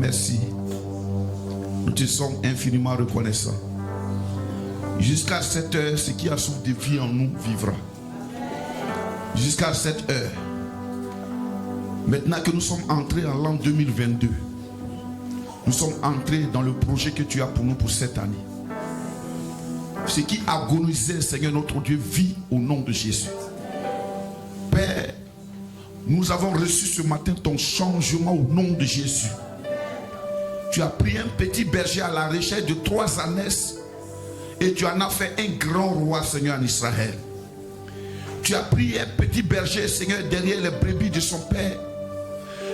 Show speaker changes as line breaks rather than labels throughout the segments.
merci. Nous te sommes infiniment reconnaissants. Jusqu'à cette heure, ce qui a soif de vie en nous vivra. Jusqu'à cette heure. Maintenant que nous sommes entrés en l'an 2022, nous sommes entrés dans le projet que tu as pour nous pour cette année. Ce qui agonisait, Seigneur notre Dieu, vit au nom de Jésus. Père, nous avons reçu ce matin ton changement au nom de Jésus. Tu as pris un petit berger à la recherche de 3 ânesses et tu en as fait un grand roi, Seigneur, en Israël. Tu as pris un petit berger, Seigneur, derrière les brebis de son père.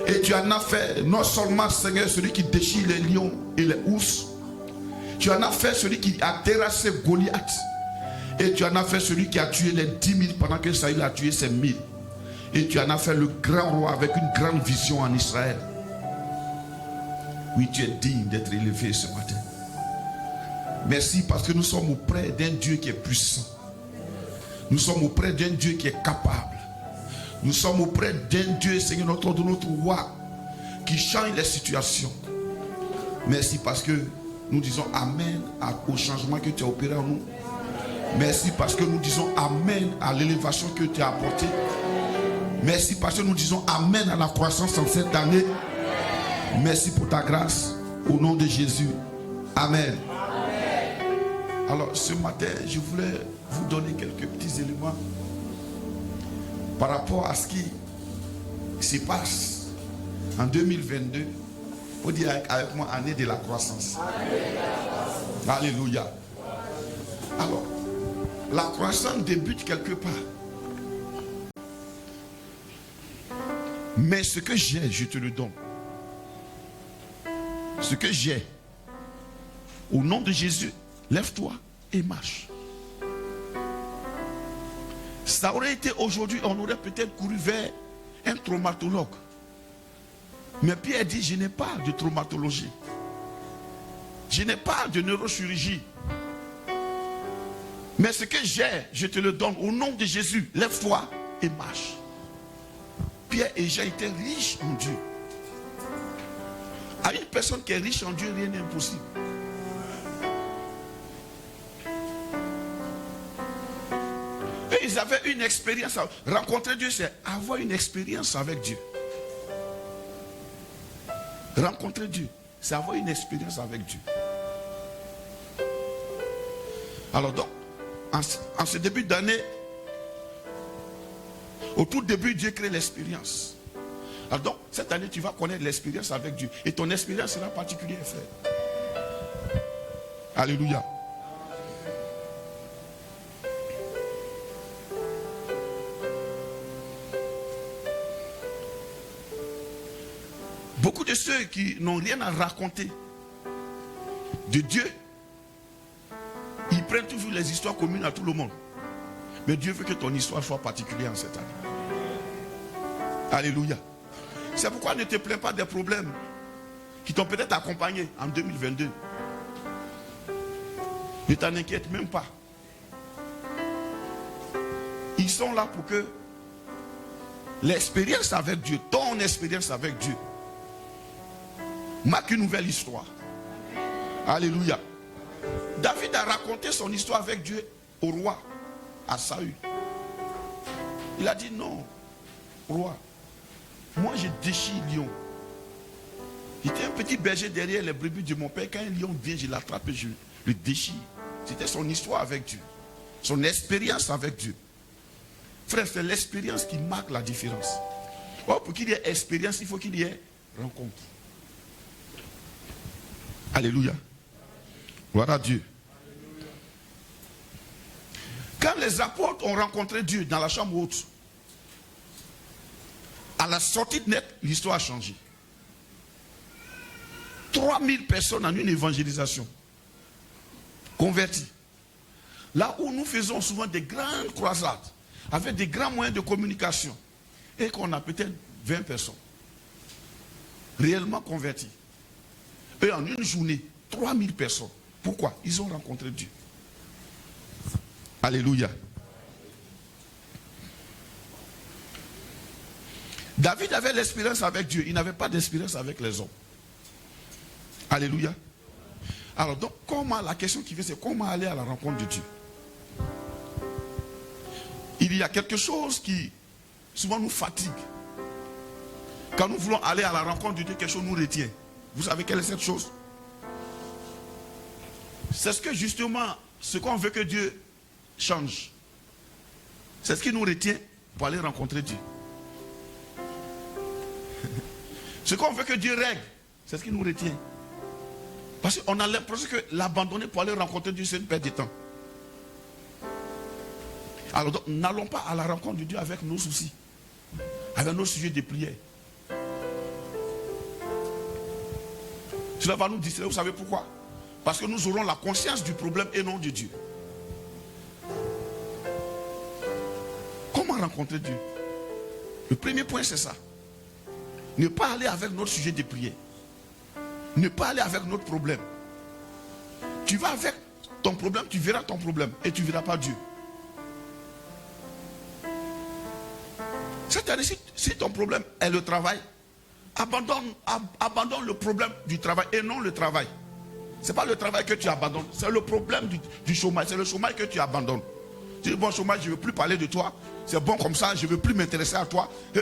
Et tu en as fait non seulement, Seigneur, celui qui déchire les lions et les ours. Tu en as fait celui qui a terrassé Goliath. Et tu en as fait celui qui a tué les 10 000 pendant que Saül a tué ses 1000. Et tu en as fait le grand roi avec une grande vision en Israël. Oui, tu es digne d'être élevé ce matin. Merci parce que nous sommes auprès d'un Dieu qui est puissant. Nous sommes auprès d'un Dieu qui est capable. Nous sommes auprès d'un Dieu, Seigneur, notre roi, qui change les situations. Merci parce que nous disons Amen au changement que tu as opéré en nous. Merci parce que nous disons Amen à l'élévation que tu as apportée. Merci parce que nous disons Amen à la croissance en cette année. Merci pour ta grâce. Au nom de Jésus. Amen. Alors ce matin, je voulais vous donner quelques petits éléments par rapport à ce qui se passe en 2022. Il faut dire avec moi, année de la croissance. Alléluia. Alors, la croissance débute quelque part. Mais ce que j'ai, je te le donne. Ce que j'ai, au nom de Jésus, lève-toi et marche. Ça aurait été aujourd'hui, on aurait peut-être couru vers un traumatologue. Mais Pierre dit, je n'ai pas de traumatologie. Je n'ai pas de neurochirurgie. Mais ce que j'ai, je te le donne. Au nom de Jésus, lève-toi et marche. Pierre et Jean étaient riches en Dieu. À une personne qui est riche en Dieu, rien n'est impossible. Et ils avaient une expérience. Rencontrer Dieu, c'est avoir une expérience avec Dieu. Rencontrer Dieu, c'est avoir une expérience avec Dieu. Alors donc, en ce début d'année, au tout début, Dieu crée l'expérience. Alors donc, cette année, tu vas connaître l'expérience avec Dieu. Et ton expérience sera particulière, frère. Alléluia. Beaucoup de ceux qui n'ont rien à raconter de Dieu, ils prennent toujours les histoires communes à tout le monde. Mais Dieu veut que ton histoire soit particulière en cette année. Alléluia. C'est pourquoi ne te plains pas des problèmes qui t'ont peut-être accompagné en 2022. Ne t'en inquiète même pas. Ils sont là pour que l'expérience avec Dieu, ton expérience avec Dieu, marque une nouvelle histoire. Alléluia. David a raconté son histoire avec Dieu au roi, à Saül. Il a dit non, roi, moi je déchire lion. J'étais un petit berger derrière les brebis de mon père. Quand un lion vient, je l'attrape et je le déchire. C'était son histoire avec Dieu. Son expérience avec Dieu. Frère, c'est l'expérience qui marque la différence. Oh, pour qu'il y ait expérience, il faut qu'il y ait rencontre. Alléluia. Gloire à Dieu. Quand les apôtres ont rencontré Dieu dans la chambre haute, à la sortie de net, l'histoire a changé. 3000 personnes en une évangélisation. Converties. Là où nous faisons souvent des grandes croisades, avec des grands moyens de communication, et qu'on a peut-être 20 personnes réellement converties. Et en une journée, 3000 personnes. Pourquoi? Ils ont rencontré Dieu. Alléluia. David avait l'expérience avec Dieu. Il n'avait pas d'expérience avec les hommes. Alléluia. Alors donc, la question qui vient, c'est comment aller à la rencontre de Dieu. Il y a quelque chose qui souvent nous fatigue. Quand nous voulons aller à la rencontre de Dieu, quelque chose nous retient. Vous savez quelle est cette chose? C'est ce que justement, ce qu'on veut que Dieu change. C'est ce qui nous retient pour aller rencontrer Dieu. Ce qu'on veut que Dieu règle, c'est ce qui nous retient. Parce qu'on a l'impression que l'abandonner pour aller rencontrer Dieu, c'est une perte de temps. Alors donc, n'allons pas à la rencontre de Dieu avec nos soucis, avec nos sujets de prière. Cela va nous distraire, vous savez pourquoi? Parce que nous aurons la conscience du problème et non de Dieu. Comment rencontrer Dieu? Le premier point, c'est ça. Ne pas aller avec notre sujet de prière. Ne pas aller avec notre problème. Tu vas avec ton problème, tu verras ton problème et tu ne verras pas Dieu. C'est-à-dire, si ton problème est le travail, abandonne le problème du travail et non le travail. Ce n'est pas le travail que tu abandonnes, c'est le problème du chômage. C'est le chômage que tu abandonnes. Tu dis, bon, chômage, je ne veux plus parler de toi. C'est bon comme ça, je ne veux plus m'intéresser à toi. Et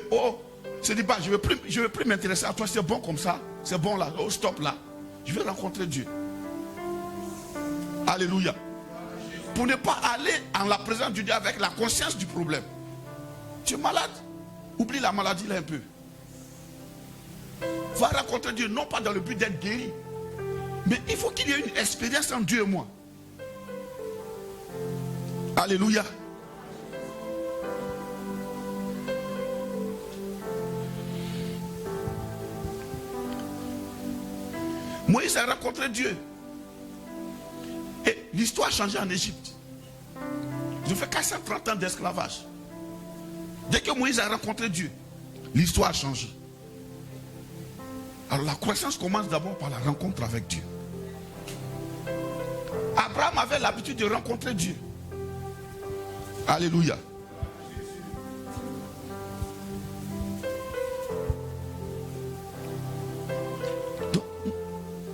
je dis, bah, je ne veux plus m'intéresser à toi, c'est bon comme ça. C'est bon là, stop là. Je vais rencontrer Dieu. Alléluia. Pour ne pas aller en la présence de Dieu avec la conscience du problème. Tu es malade, oublie la maladie là un peu. Va rencontrer Dieu, non pas dans le but d'être guéri. Mais il faut qu'il y ait une expérience entre Dieu et moi. Alléluia. Moïse a rencontré Dieu. Et l'histoire a changé en Égypte. Ils ont fait 430 ans d'esclavage. Dès que Moïse a rencontré Dieu, l'histoire a changé. Alors la croissance commence d'abord par la rencontre avec Dieu. Abraham avait l'habitude de rencontrer Dieu. Alléluia. Donc,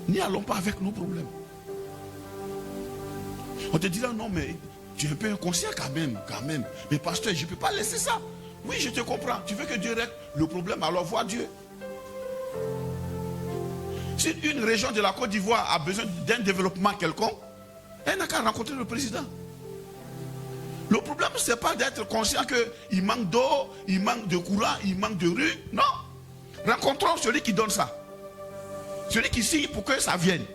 n'y allons pas avec nos problèmes. On te dira non mais tu es un peu inconscient quand même. Mais pasteur, je ne peux pas laisser ça. Oui, je te comprends. Tu veux que Dieu règle le problème, alors vois Dieu. Si une région de la Côte d'Ivoire a besoin d'un développement quelconque, elle n'a qu'à rencontrer le président. Le problème, ce n'est pas d'être conscient qu'il manque d'eau, il manque de courant, il manque de rue. Non. Rencontrons celui qui donne ça. Celui qui signe pour que ça vienne.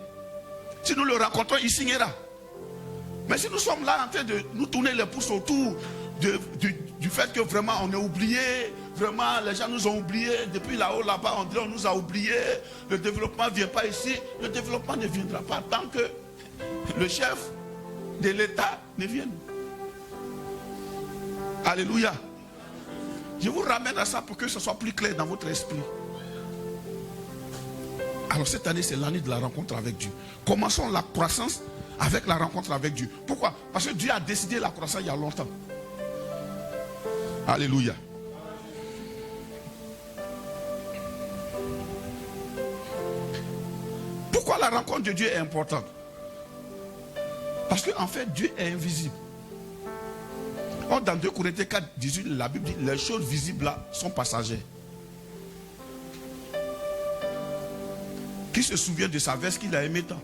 Si nous le rencontrons, il signera. Mais si nous sommes là en train de nous tourner les pouces autour du fait que vraiment on est oublié, vraiment les gens nous ont oubliés, depuis là-haut, là-bas, on nous a oubliés, le développement ne vient pas ici, le développement ne viendra pas tant que le chef de l'État ne vienne. Alléluia. Je vous ramène à ça pour que ce soit plus clair dans votre esprit. Alors cette année, c'est l'année de la rencontre avec Dieu. Commençons la croissance avec la rencontre avec Dieu. Pourquoi? Parce que Dieu a décidé la croissance il y a longtemps. Alléluia. Pourquoi la rencontre de Dieu est importante? Parce qu'en fait, Dieu est invisible. Or, dans 2 Corinthiens 4, 18, la Bible dit les choses visibles là sont passagères. Qui se souvient de sa veste qu'il a aimé tant?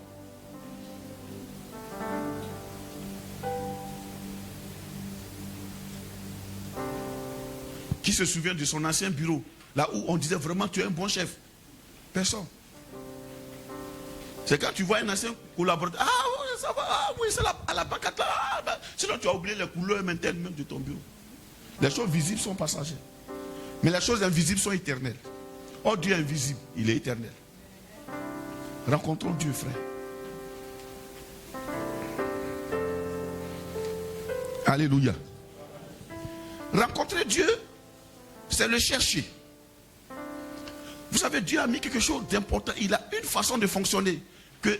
Qui se souvient de son ancien bureau, là où on disait vraiment tu es un bon chef? Personne. C'est quand tu vois un ancien collaborateur, ah oui, ça va, ah oui, c'est à la banquette là, ah, bah. Sinon tu as oublié les couleurs même de ton bureau. Les choses visibles sont passagères, mais les choses invisibles sont éternelles. Oh, Dieu est invisible, il est éternel. Rencontrons Dieu, frère. Alléluia. Rencontrer Dieu, c'est le chercher. Vous savez, Dieu a mis quelque chose d'important. Il a une façon de fonctionner que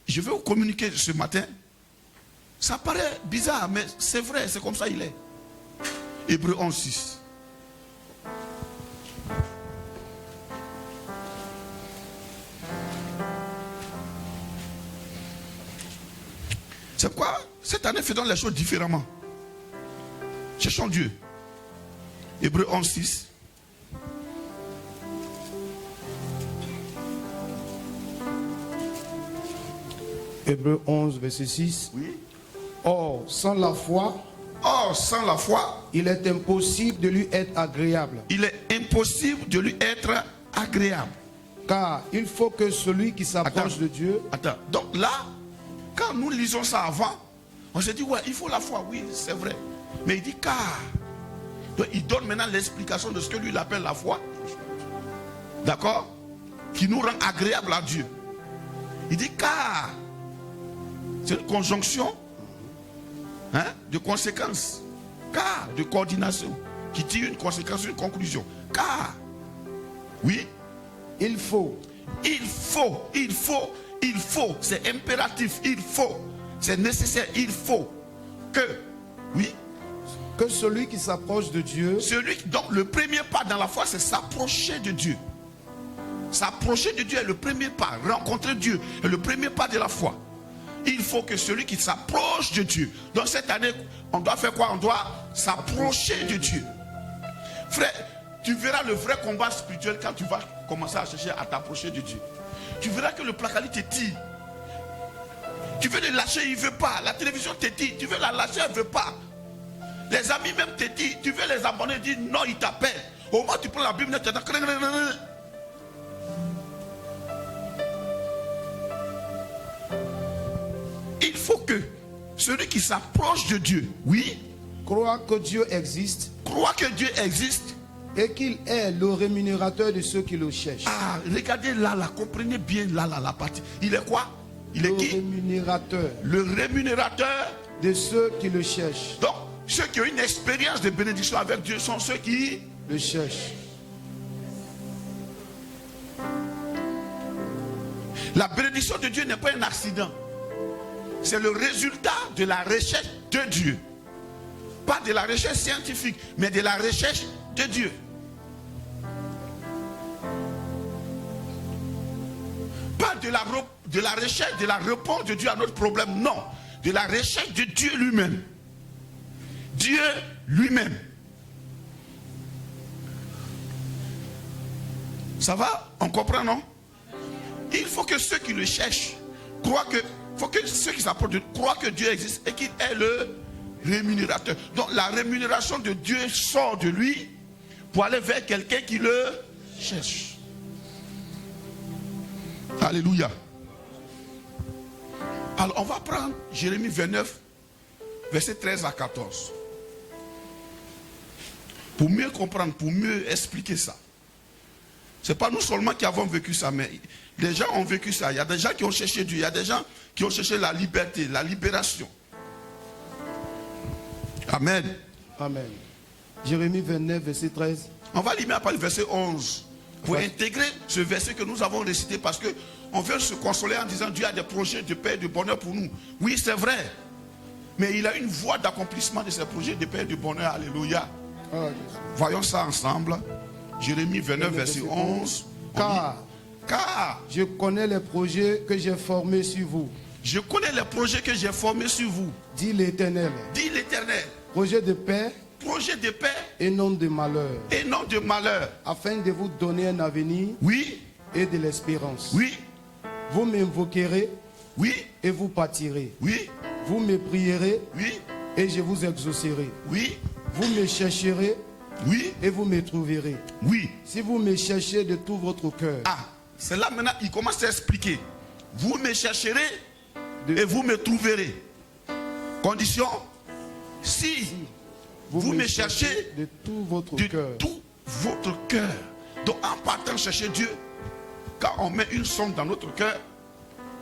je vais vous communiquer ce matin. Ça paraît bizarre, mais c'est vrai, c'est comme ça il est. Hébreux 11, 6. C'est pourquoi cette année, faisons les choses différemment. Cherchons Dieu. Hébreux 11, 6.
Hébreux 11, verset 6.
Oui.
Or, sans la foi, il est impossible de lui être agréable.
Il est impossible de lui être agréable.
Car il faut que celui qui s'approche de Dieu...
Attends, donc là, quand nous lisons ça avant, on se dit, ouais, il faut la foi, oui, c'est vrai. Mais il dit car. Donc il donne maintenant l'explication de ce que lui il appelle la foi. D'accord? Qui nous rend agréable à Dieu. Il dit car. C'est une conjonction de conséquences. Car, de coordination. Qui tire une conséquence, une conclusion. Car. Oui.
Il faut.
C'est impératif. Il faut. C'est nécessaire. Il faut que. Oui.
Que celui qui s'approche de Dieu.
Donc le premier pas dans la foi, c'est s'approcher de Dieu. S'approcher de Dieu est le premier pas. Rencontrer Dieu est le premier pas de la foi. Il faut que celui qui s'approche de Dieu. Donc cette année, on doit faire quoi? On doit s'approcher de Dieu. Frère, tu verras le vrai combat spirituel quand tu vas commencer à chercher à t'approcher de Dieu. Tu verras que le placali te tire. Tu veux le lâcher, il ne veut pas. La télévision te tire, tu veux la lâcher, elle ne veut pas. Les amis même te disent, tu veux les abandonner, ils disent non, ils t'appellent. Au moment où tu prends la Bible, tu t'attends. Il faut que celui qui s'approche de Dieu, oui,
croit que Dieu existe.
Croit que Dieu existe.
Et qu'il est le rémunérateur de ceux qui le cherchent.
Ah, regardez là, comprenez bien là, la partie. Il est quoi? Il est qui?
Le rémunérateur.
Le rémunérateur
de ceux qui le cherchent.
Donc, ceux qui ont une expérience de bénédiction avec Dieu sont ceux qui
le cherchent.
La bénédiction de Dieu n'est pas un accident. C'est le résultat de la recherche de Dieu. Pas de la recherche scientifique, mais de la recherche de Dieu. Pas de la recherche, de la réponse de Dieu à notre problème, non. De la recherche de Dieu lui-même. Dieu lui-même. Ça va? On comprend, non? Il faut que ceux qui le cherchent croient que, faut que ceux qui s'approchent de Dieu croient que Dieu existe et qu'il est le rémunérateur. Donc la rémunération de Dieu sort de lui pour aller vers quelqu'un qui le cherche. Alléluia. Alors on va prendre Jérémie 29, verset 13 à 14. Pour mieux comprendre, pour mieux expliquer ça. Ce n'est pas nous seulement qui avons vécu ça, mais les gens ont vécu ça. Il y a des gens qui ont cherché Dieu, il y a des gens qui ont cherché la liberté, la libération. Amen.
Amen. Jérémie 29, verset 13.
On va lire après le verset 11. Pour intégrer ce verset que nous avons récité, parce qu'on veut se consoler en disant Dieu a des projets de paix et de bonheur pour nous. Oui, c'est vrai. Mais il a une voie d'accomplissement de ces projets de paix et de bonheur. Alléluia. Voyons ça ensemble. Jérémie 29, verset 11. Car
je connais les projets que j'ai formés sur vous.
Je connais les projets que j'ai formés sur vous.
Dit l'Éternel.
Dit l'Éternel.
Projet de paix.
Projet de paix.
Et non de malheur.
Et non de malheur.
Afin de vous donner un avenir.
Oui.
Et de l'espérance.
Oui.
Vous m'invoquerez.
Oui.
Et vous pâtirez.
Oui.
Vous me prierez.
Oui.
Et je vous exaucerai.
Oui.
Vous me chercherez.
Oui.
Et vous me trouverez.
Oui.
Si vous me cherchez de tout votre cœur.
Ah, c'est là maintenant, il commence à expliquer. Vous me chercherez et vous me trouverez. Condition, si vous me cherchez
de tout votre cœur.
Tout votre cœur. Donc en partant chercher Dieu, quand on met une sonde dans notre cœur,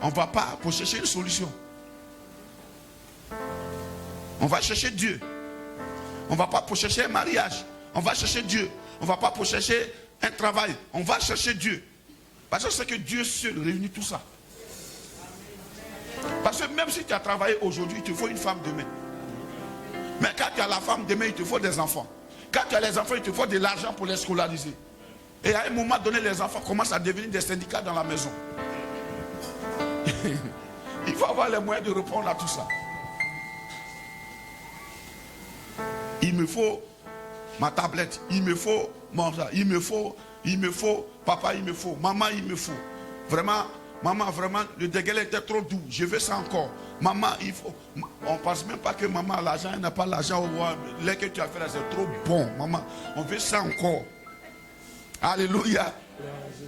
on ne va pas pour chercher une solution. On va chercher Dieu. On ne va pas pour chercher un mariage. On va chercher Dieu. On ne va pas pour chercher un travail. On va chercher Dieu. Parce que c'est que Dieu seul réunit tout ça. Parce que même si tu as travaillé aujourd'hui, il te faut une femme demain. Mais quand tu as la femme demain, il te faut des enfants. Quand tu as les enfants, il te faut de l'argent pour les scolariser. Et à un moment donné, les enfants commencent à devenir des syndicats dans la maison. Il faut avoir les moyens de répondre à tout ça. Il me faut ma tablette, il me faut manger, il me faut, papa, il me faut, maman, il me faut. Vraiment, maman, vraiment, le dégueulé était trop doux, je veux ça encore. Maman, il faut. On ne pense même pas que maman a l'argent, elle n'a pas l'argent. Lait que tu as fait là, c'est trop bon, maman. On veut ça encore. Alléluia.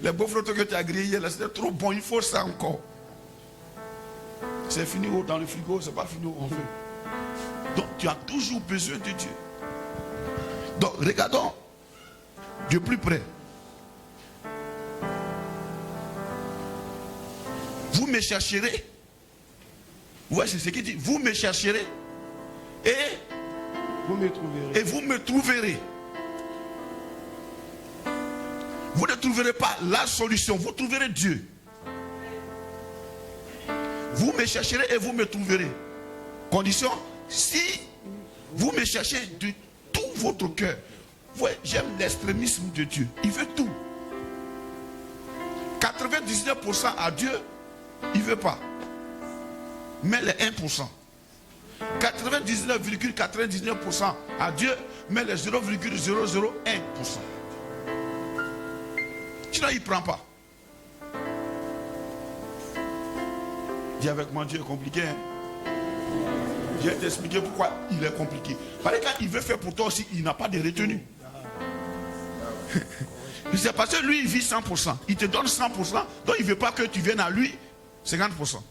Les beaux photos que tu as grillés là, c'était trop bon, il faut ça encore. C'est fini dans le frigo, c'est pas fini, on veut. Donc tu as toujours besoin de Dieu. Donc regardons de plus près. Vous me chercherez. Ouais, c'est ce qu'il dit. Vous me chercherez et vous me trouverez. Vous ne trouverez pas la solution, vous trouverez Dieu. Vous me chercherez et vous me trouverez. Condition, si vous me cherchez de tout votre cœur. Ouais, j'aime l'extrémisme de Dieu. Il veut tout. 99% à Dieu, il ne veut pas. Mais les 1%. 99,99% à Dieu, mais les 0,001%. Sinon, il ne prend pas. Dis avec moi, Dieu est compliqué. Hein? Je vais t'expliquer pourquoi il est compliqué. Parce que quand il veut faire pour toi aussi, il n'a pas de retenue. C'est parce que lui, il vit 100%. Il te donne 100%. Donc, il ne veut pas que tu viennes à lui 50%.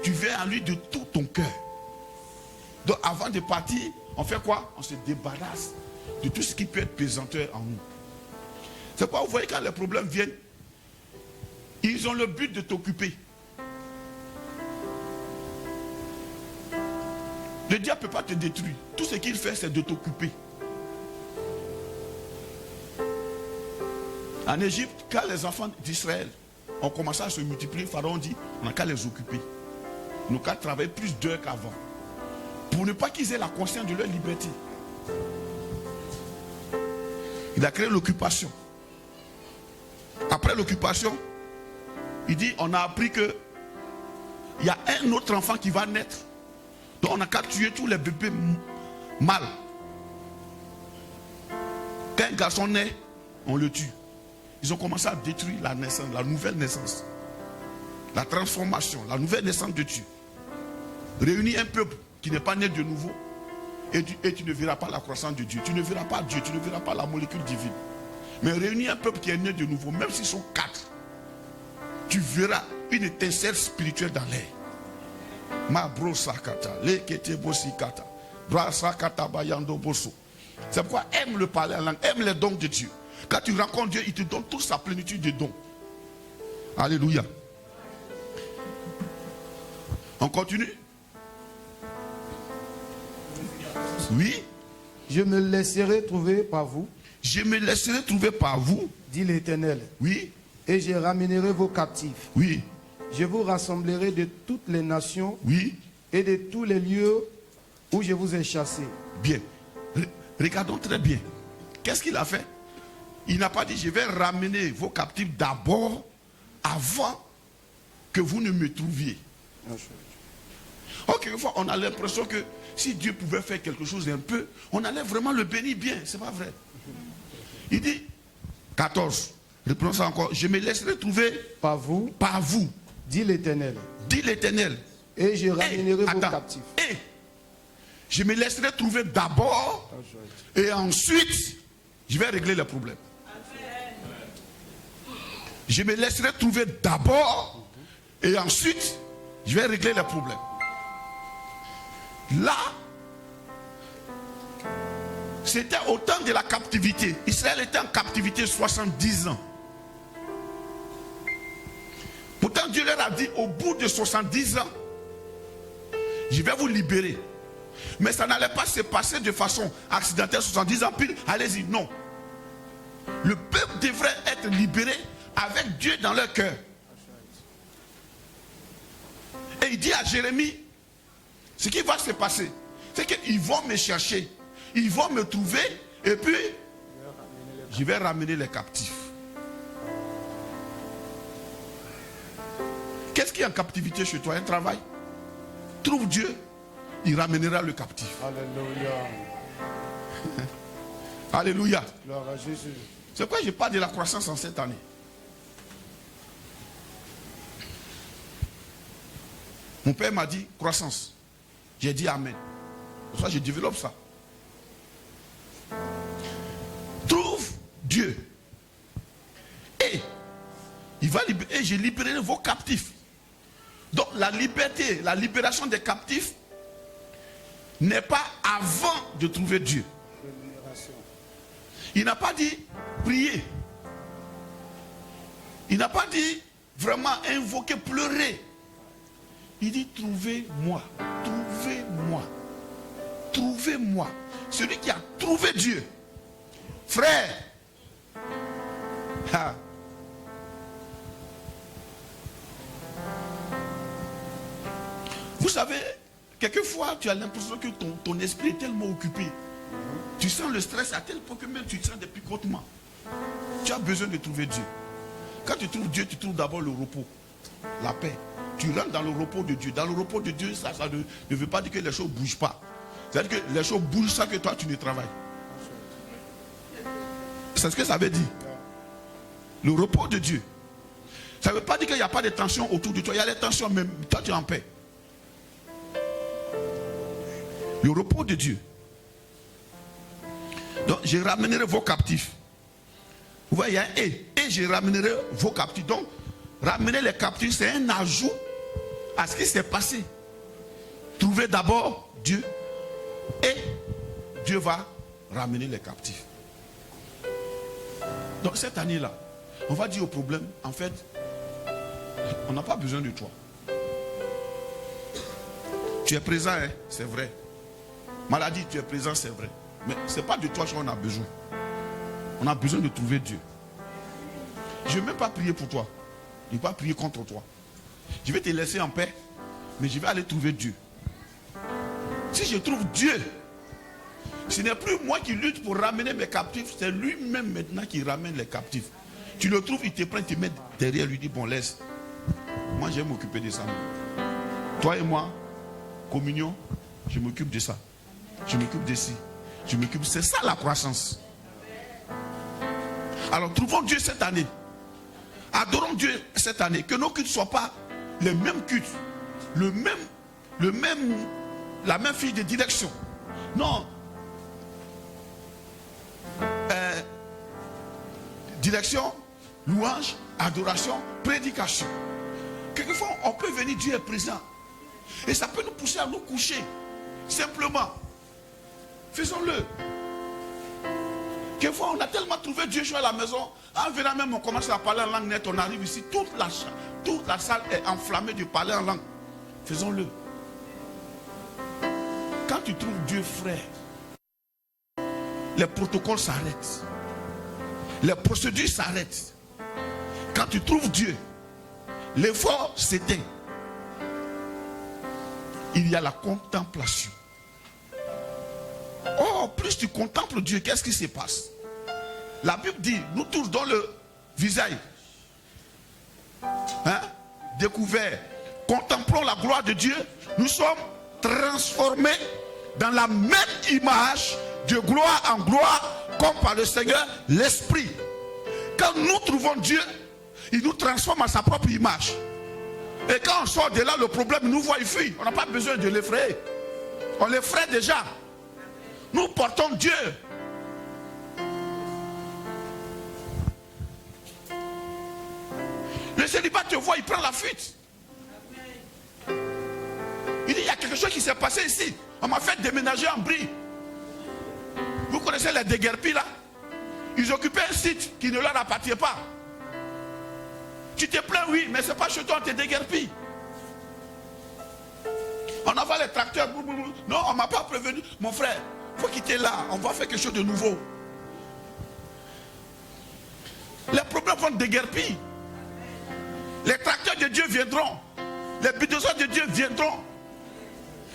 Tu viens à lui de tout ton cœur. Donc, avant de partir, on fait quoi? On se débarrasse de tout ce qui peut être pesanteur en nous. C'est pourquoi vous voyez quand les problèmes viennent, ils ont le but de t'occuper. Le diable ne peut pas te détruire. Tout ce qu'il fait, c'est de t'occuper. En Égypte, quand les enfants d'Israël ont commencé à se multiplier, Pharaon dit, on n'a qu'à les occuper. On n'a qu'à travailler plus d'heures qu'avant. Pour ne pas qu'ils aient la conscience de leur liberté. Il a créé l'occupation. Après l'occupation, il dit, on a appris que il y a un autre enfant qui va naître. Donc on n'a qu'à tuer tous les bébés mâles. Quand un garçon naît, on le tue. Ils ont commencé à détruire la naissance, la nouvelle naissance. La transformation, la nouvelle naissance de Dieu. Réunis un peuple qui n'est pas né de nouveau. Et tu ne verras pas la croissance de Dieu. Tu ne verras pas Dieu, tu ne verras pas la molécule divine. Mais réunis un peuple qui est né de nouveau, même s'ils sont 4. Tu verras une étincelle spirituelle dans l'air. Ma brosakata, lekete bosikata, brasakata bayando boso. C'est pourquoi aime le parler en langue, aime les dons de Dieu. Quand tu rencontres Dieu, il te donne toute sa plénitude de dons. Alléluia. On continue? Oui.
Je me laisserai trouver par vous.
Je me laisserai trouver par vous,
dit l'Éternel.
Oui.
Et je ramènerai vos captifs.
Oui.
Je vous rassemblerai de toutes les nations.
Oui.
Et de tous les lieux où je vous ai chassés.
Bien. Regardons très bien. Qu'est-ce qu'il a fait? Il n'a pas dit, je vais ramener vos captifs d'abord, avant que vous ne me trouviez. Ok, une fois, on a l'impression que si Dieu pouvait faire quelque chose un peu, on allait vraiment le bénir bien. C'est pas vrai. Il dit, 14, reprenons ça encore. Je me laisserai trouver
par vous, dit l'Éternel.
Dit l'Éternel.
Et je ramènerai vos captifs.
Et je me laisserai trouver d'abord, et ensuite, je vais régler le problème. Je me laisserai trouver d'abord, et ensuite, je vais régler le problème. Là, c'était au temps de la captivité. Israël était en captivité 70 ans. Pourtant, Dieu leur a dit, au bout de 70 ans, je vais vous libérer. Mais ça n'allait pas se passer de façon accidentelle, 70 ans pile, allez-y, non. Le peuple devrait être libéré avec Dieu dans leur cœur. Et il dit à Jérémie, ce qui va se passer, c'est qu'ils vont me chercher, ils vont me trouver, et puis, je vais ramener les captifs. Qu'est-ce qui est en captivité chez toi? Un travail? Trouve Dieu, il ramènera le captif.
Alléluia.
Alléluia.
Gloire à Jésus.
C'est pourquoi je parle de la croissance en cette année. Mon père m'a dit croissance. J'ai dit amen. Pour ça, je développe ça. Trouve Dieu. Et il va libérer, et je libérerai vos captifs. Donc la liberté, la libération des captifs n'est pas avant de trouver Dieu. Il n'a pas dit prier. Il n'a pas dit vraiment invoquer, pleurer. Il dit trouvez-moi, trouvez-moi, trouvez-moi. Celui qui a trouvé Dieu, frère. Ah. Vous savez, quelquefois tu as l'impression que ton esprit est tellement occupé. Tu sens le stress à tel point que même tu te sens des picotements. Tu as besoin de trouver Dieu. Quand tu trouves Dieu, tu trouves d'abord le repos, la paix. Tu rentres dans le repos de Dieu. Dans le repos de Dieu, ça ne veut pas dire que les choses ne bougent pas. C'est-à-dire que les choses bougent sans que toi tu ne travailles. C'est ce que ça veut dire. Le repos de Dieu. Ça ne veut pas dire qu'il n'y a pas de tension autour de toi. Il y a les tensions, mais toi tu es en paix. Le repos de Dieu. Donc, je ramènerai vos captifs. Vous voyez, il y a un et je ramènerai vos captifs. Donc, ramener les captifs, c'est un ajout à ce qui s'est passé. Trouvez d'abord Dieu et Dieu va ramener les captifs. Donc, cette année-là, on va dire au problème, en fait, on n'a pas besoin de toi. Tu es présent, hein, c'est vrai. Maladie, tu es présent, c'est vrai. Mais ce n'est pas de toi qu'on a besoin. On a besoin de trouver Dieu. Je ne vais même pas prier pour toi. Je ne vais pas prier contre toi. Je vais te laisser en paix, mais je vais aller trouver Dieu. Si je trouve Dieu, ce n'est plus moi qui lutte pour ramener mes captifs, c'est lui-même maintenant qui ramène les captifs. Tu le trouves, il te prend, il te met derrière lui, dit bon laisse. Moi je vais m'occuper de ça. Toi et moi, communion, je m'occupe de ça. Je m'occupe de ci. Je m'occupe. C'est ça la croissance. Alors trouvons Dieu cette année. Adorons Dieu cette année. Que nos cultes ne soient pas les mêmes cultes. La même fiche de direction. Non. Direction, louange, adoration, prédication. Quelquefois, on peut venir, Dieu est présent. Et ça peut nous pousser à nous coucher. Simplement. Faisons-le. Quelquefois, on a tellement trouvé Dieu à la maison. En venant même, on commence à parler en langue nette. On arrive ici, toute la salle est enflammée de parler en langue. Faisons-le. Quand tu trouves Dieu, frère, les protocoles s'arrêtent. Les procédures s'arrêtent. Quand tu trouves Dieu, l'effort s'éteint. Il y a la contemplation. Oh, plus tu contemples Dieu, qu'est-ce qui se passe? La Bible dit, nous tous dans le visage découvert, contemplons la gloire de Dieu, nous sommes transformés dans la même image de gloire en gloire, comme par le Seigneur l'Esprit. Quand nous trouvons Dieu, il nous transforme à sa propre image. Et quand on sort de là, le problème nous voit, il fuit. On n'a pas besoin de l'effrayer. On l'effraie déjà. Nous portons Dieu. Le célibat te voit, il prend la fuite. Il dit, il y a quelque chose qui s'est passé ici. On m'a fait déménager en Brie. Vous connaissez les déguerpis là? Ils occupaient un site qui ne leur appartient pas. Tu te plains, oui, mais ce n'est pas chez toi, on te déguerpit. On envoie les tracteurs. Non, on ne m'a pas prévenu. Mon frère, il faut quitter là. On va faire quelque chose de nouveau. Les problèmes vont déguerpir. Les tracteurs de Dieu viendront. Les bulldozers de Dieu viendront.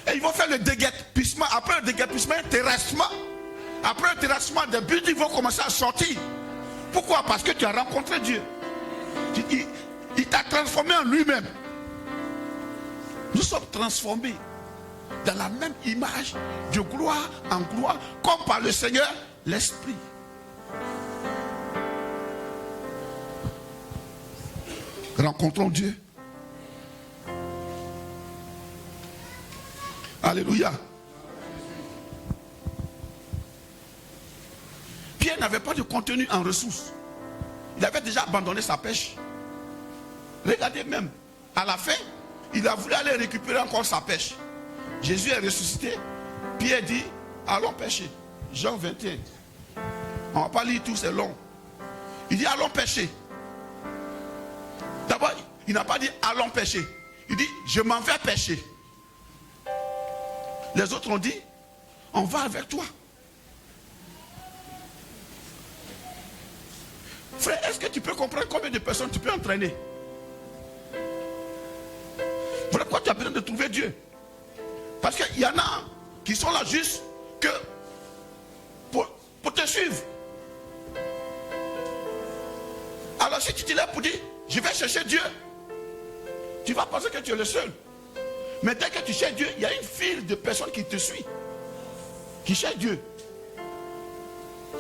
Et ils vont faire le déguerpissement. Après le déguerpissement, un terrassement. Après le terrassement, des buildings vont commencer à sortir. Pourquoi? Parce que tu as rencontré Dieu. Il t'a transformé en lui-même. Nous sommes transformés. dans la même image, de gloire en gloire, comme par le Seigneur, l'Esprit. Rencontrons Dieu. Alléluia. Pierre n'avait pas de contenu en ressources. Il avait déjà abandonné sa pêche. Regardez même, à la fin, il a voulu aller récupérer encore sa pêche. Jésus est ressuscité. Pierre dit, allons pêcher. Jean 21. On ne va pas lire tout, c'est long. Il dit, allons pêcher. D'abord, il n'a pas dit, allons pêcher. Il dit, je m'en vais pêcher. Les autres ont dit, on va avec toi. Frère, est-ce que tu peux comprendre combien de personnes tu peux entraîner? Voilà pourquoi tu as besoin de trouver Dieu. Parce qu'il y en a qui sont là juste que pour te suivre. Alors si tu te lèves pour dire, je vais chercher Dieu, tu vas penser que tu es le seul. Mais dès que tu cherches Dieu, il y a une file de personnes qui te suivent, qui cherchent Dieu.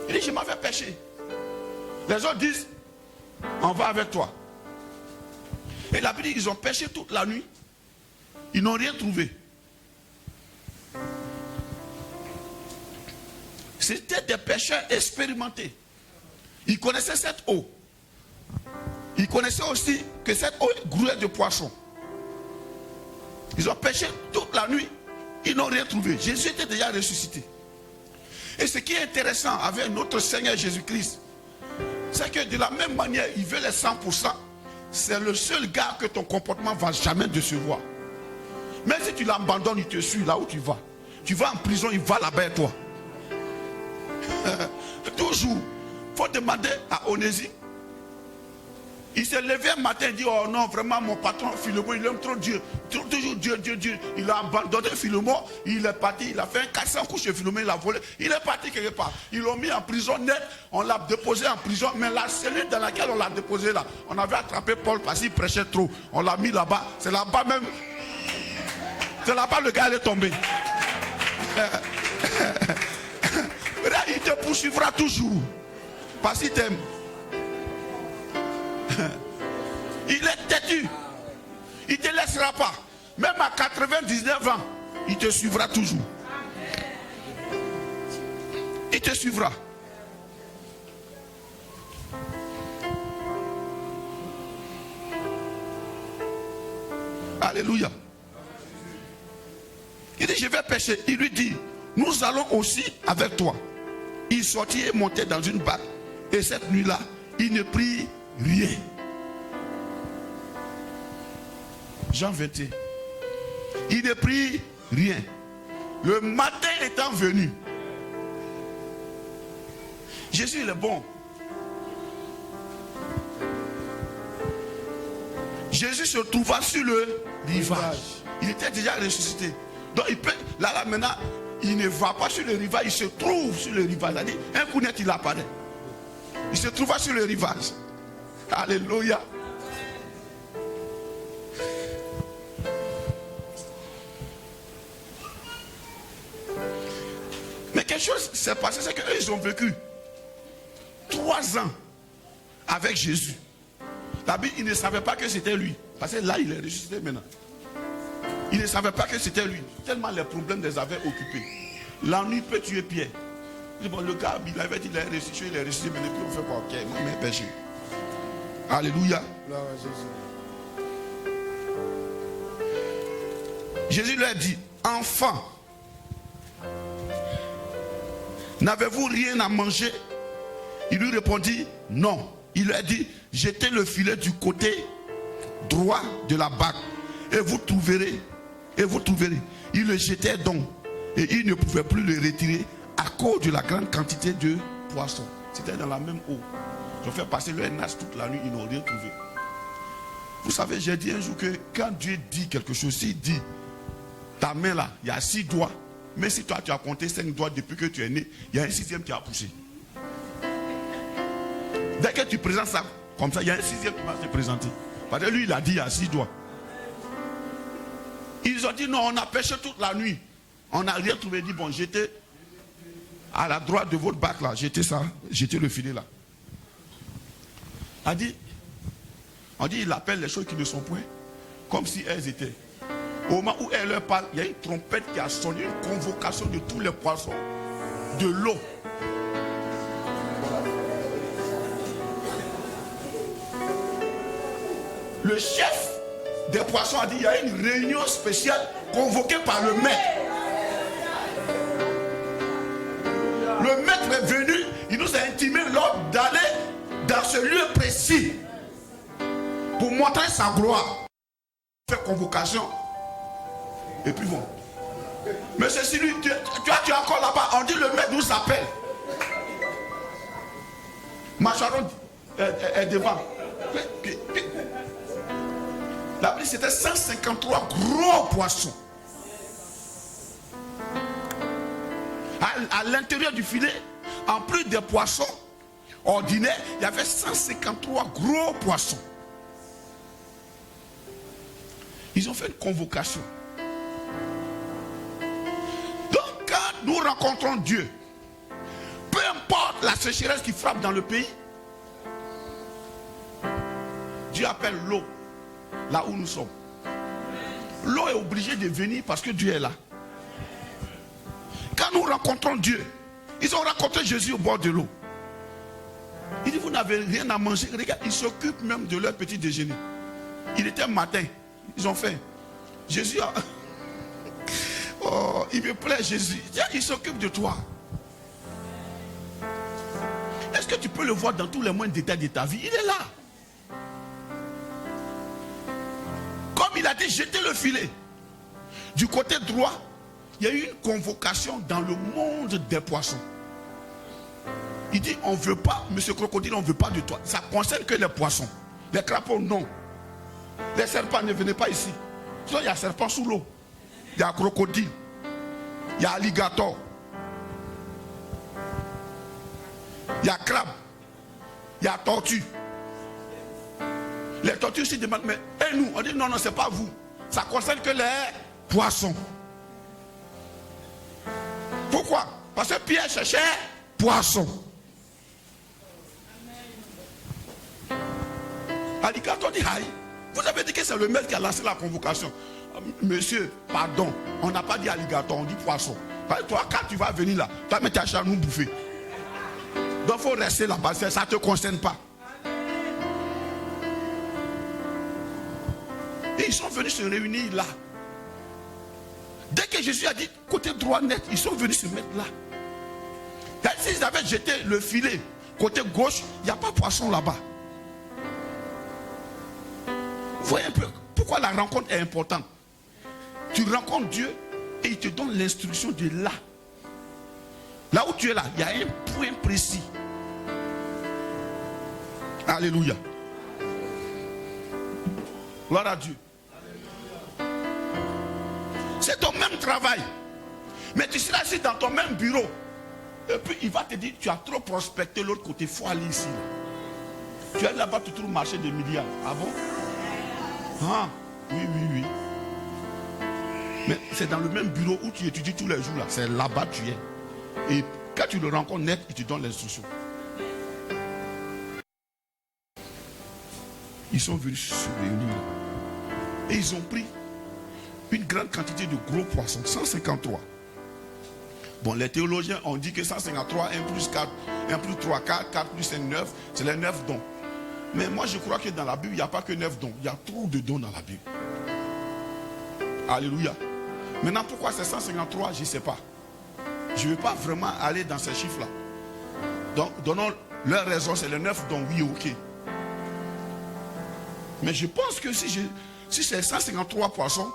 Il dit, je m'en vais pêcher. Les autres disent, on va avec toi. Et la Bible dit, ils ont pêché toute la nuit. Ils n'ont rien trouvé. C'était des pêcheurs expérimentés. Ils connaissaient cette eau. Ils connaissaient aussi que cette eau grouillait de poissons. Ils ont pêché toute la nuit. Ils n'ont rien trouvé. Jésus était déjà ressuscité. Et ce qui est intéressant avec notre Seigneur Jésus-Christ, c'est que de la même manière, il veut les 100%. C'est le seul gars que ton comportement ne va jamais décevoir. Même si tu l'abandonnes, il te suit là où tu vas. Tu vas en prison, il va là-bas avec toi. Toujours. Il faut demander à Onésime. Il s'est levé un matin et dit, oh non, vraiment mon patron Philémon, il aime trop Dieu. Toujours Dieu, Dieu, Dieu. Il a abandonné Philémon, il est parti, il a fait un 400 coups chez Philémon, il a volé. Il est parti quelque part. Ils l'ont mis en prison net, on l'a déposé en prison, mais la cellule dans laquelle on l'a déposé là, on avait attrapé Paul parce qu'il prêchait trop. On l'a mis là-bas, c'est là-bas même. C'est là-bas le gars est tombé. Il te poursuivra toujours. Parce qu'il t'aime. Il est têtu. Il ne te laissera pas. Même à 99 ans, il te suivra toujours. Il te suivra. Alléluia. Il dit, je vais pêcher. Il lui dit, nous allons aussi avec toi. Il sortit et montait dans une barque. Et cette nuit-là, il ne prit rien. Jean 21. Il ne prit rien. Le matin étant venu, Jésus il est bon. Jésus se trouva sur le rivage. Il était déjà ressuscité. Donc il peut, là maintenant, il ne va pas sur le rivage, il se trouve sur le rivage. Un coup net, il apparaît. Il se trouva sur le rivage. Alléluia. Mais quelque chose s'est passé, c'est qu'eux, ils ont vécu 3 ans avec Jésus. La Bible, ils ne savaient pas que c'était lui. Parce que là, il est ressuscité maintenant. Ils ne savaient pas que c'était lui. Tellement les problèmes les avaient occupés. L'ennui peut tuer Pierre. Bon, le gars, il avait dit, il est ressuscité, mais depuis on fait pas, ok, moi, mais péché. Alléluia. Jésus leur dit, enfant, n'avez-vous rien à manger? Il lui répondit, non. Il leur dit, jetez le filet du côté droit de la barque et vous trouverez. Et vous trouverez. Il le jetait donc et il ne pouvait plus le retirer à cause de la grande quantité de poissons. C'était dans la même eau. Ils ont fait passer leur nas toute la nuit, ils n'ont rien trouvé. Vous savez, j'ai dit un jour que quand Dieu dit quelque chose, s'il dit, ta main là, il y a 6 doigts. Mais si toi tu as compté 5 doigts depuis que tu es né, il y a un 6e qui a poussé. Dès que tu présentes ça comme ça, il y a un 6e qui va se présenter. Parce que lui, il a dit il y a 6 doigts. Ils ont dit non, on a pêché toute la nuit. On n'a rien trouvé. Dit bon, j'étais à la droite de votre bac là. J'étais le filet là. On dit, il appelle les choses qui ne sont point comme si elles étaient. Au moment où elle leur parle, il y a une trompette qui a sonné, une convocation de tous les poissons, de l'eau. Le chef des poissons a dit, il y a une réunion spéciale convoquée par le maître. Le maître est venu, il nous a intimé l'ordre d'aller dans ce lieu précis pour montrer sa gloire. Faire convocation. Et puis bon. Mais c'est lui, tu es encore là-bas. On dit le maître nous appelle. Macharon est devant. La prise c'était 153 gros poissons. À l'intérieur du filet, en plus des poissons ordinaires, il y avait 153 gros poissons. Ils ont fait une convocation. Donc quand nous rencontrons Dieu, peu importe la sécheresse qui frappe dans le pays, Dieu appelle l'eau là où nous sommes. L'eau est obligée de venir parce que Dieu est là. Quand nous rencontrons Dieu, ils ont rencontré Jésus au bord de l'eau. Il dit, vous n'avez rien à manger. Regarde, ils s'occupent même de leur petit déjeuner. Il était matin. Ils ont faim. Jésus a... Oh, il me plaît Jésus. Il s'occupe de toi. Est-ce que tu peux le voir dans tous les moindres détails de ta vie? Il est là. Comme il a dit, jetez le filet. Du côté droit, il y a eu une convocation dans le monde des poissons. Il dit, on ne veut pas, monsieur crocodile, on ne veut pas de toi. Ça concerne que les poissons. Les crapauds, non. Les serpents, ne venez pas ici. Sinon, il y a serpent sous l'eau. Il y a crocodile. Il y a alligator. Il y a crabe. Il y a tortue. Les tortues aussi demandent, mais et nous? On dit, non, non, ce n'est pas vous. Ça concerne que les poissons. Pourquoi? Parce que Pierre cherchait poisson. Alligator dit, aïe, vous avez dit que c'est le maître qui a lancé la convocation. Monsieur, pardon, on n'a pas dit alligator, on dit poisson. Parce que toi, quand tu vas venir là, tu vas mettre ta chair à nous bouffer. Donc il faut rester là-bas, ça ne te concerne pas. Et ils sont venus se réunir là. Dès que Jésus a dit côté droit net, ils sont venus se mettre là. S'ils avaient jeté le filet côté gauche, il n'y a pas poisson là-bas. Vous voyez un peu pourquoi la rencontre est importante. Tu rencontres Dieu et il te donne l'instruction de là. Là où tu es là, il y a un point précis. Alléluia. Gloire à Dieu. C'est ton même travail. Mais tu seras assis dans ton même bureau. Et puis il va te dire, tu as trop prospecté l'autre côté, il faut aller ici. Tu es là-bas, tu trouves marché des milliards. Ah bon? Ah, oui, oui, oui. Mais c'est dans le même bureau où tu étudies tous les jours là. C'est là-bas que tu es. Et quand tu le rencontres net, il te donne l'instruction. Ils sont venus se réunir là. Et ils ont pris une grande quantité de gros poissons, 153. Bon, les théologiens ont dit que 153, 1 plus 4, 1 plus 3, 4, 4 plus 5, 9, c'est les 9 dons. Mais moi je crois que dans la Bible, il n'y a pas que 9 dons. Il y a trop de dons dans la Bible. Alléluia. Maintenant, pourquoi c'est 153, je ne sais pas. Je ne vais pas vraiment aller dans ces chiffres-là. Donc, donnons leur raison, c'est les 9 dons, oui, ok. Mais je pense que si c'est 153 poissons,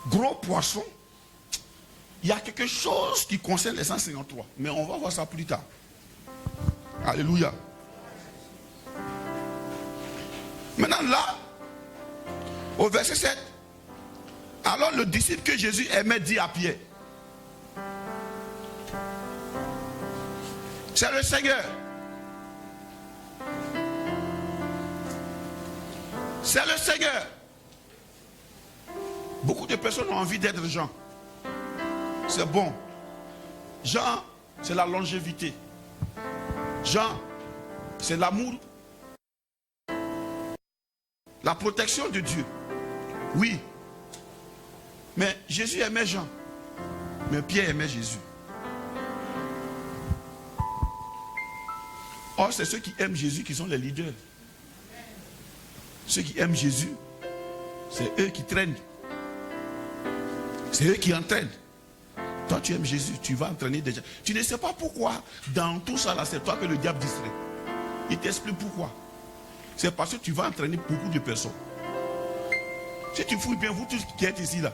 gros poissons, il y a quelque chose qui concerne les 153. Mais on va voir ça plus tard. Alléluia. Maintenant là, au verset 7, alors le disciple que Jésus aimait dit à Pierre, c'est le Seigneur. C'est le Seigneur. Beaucoup de personnes ont envie d'être Jean. C'est bon. Jean, c'est la longévité. Jean, c'est l'amour. La protection de Dieu. Oui. Mais Jésus aimait Jean. Mais Pierre aimait Jésus. Or, c'est ceux qui aiment Jésus qui sont les leaders. Ceux qui aiment Jésus, c'est eux qui traînent. C'est eux qui entraînent. Toi, tu aimes Jésus, tu vas entraîner des gens. Tu ne sais pas pourquoi, dans tout ça, là, c'est toi que le diable distrait. Il t'explique pourquoi. C'est parce que tu vas entraîner beaucoup de personnes. Si tu fouilles bien, vous tous qui êtes ici, là,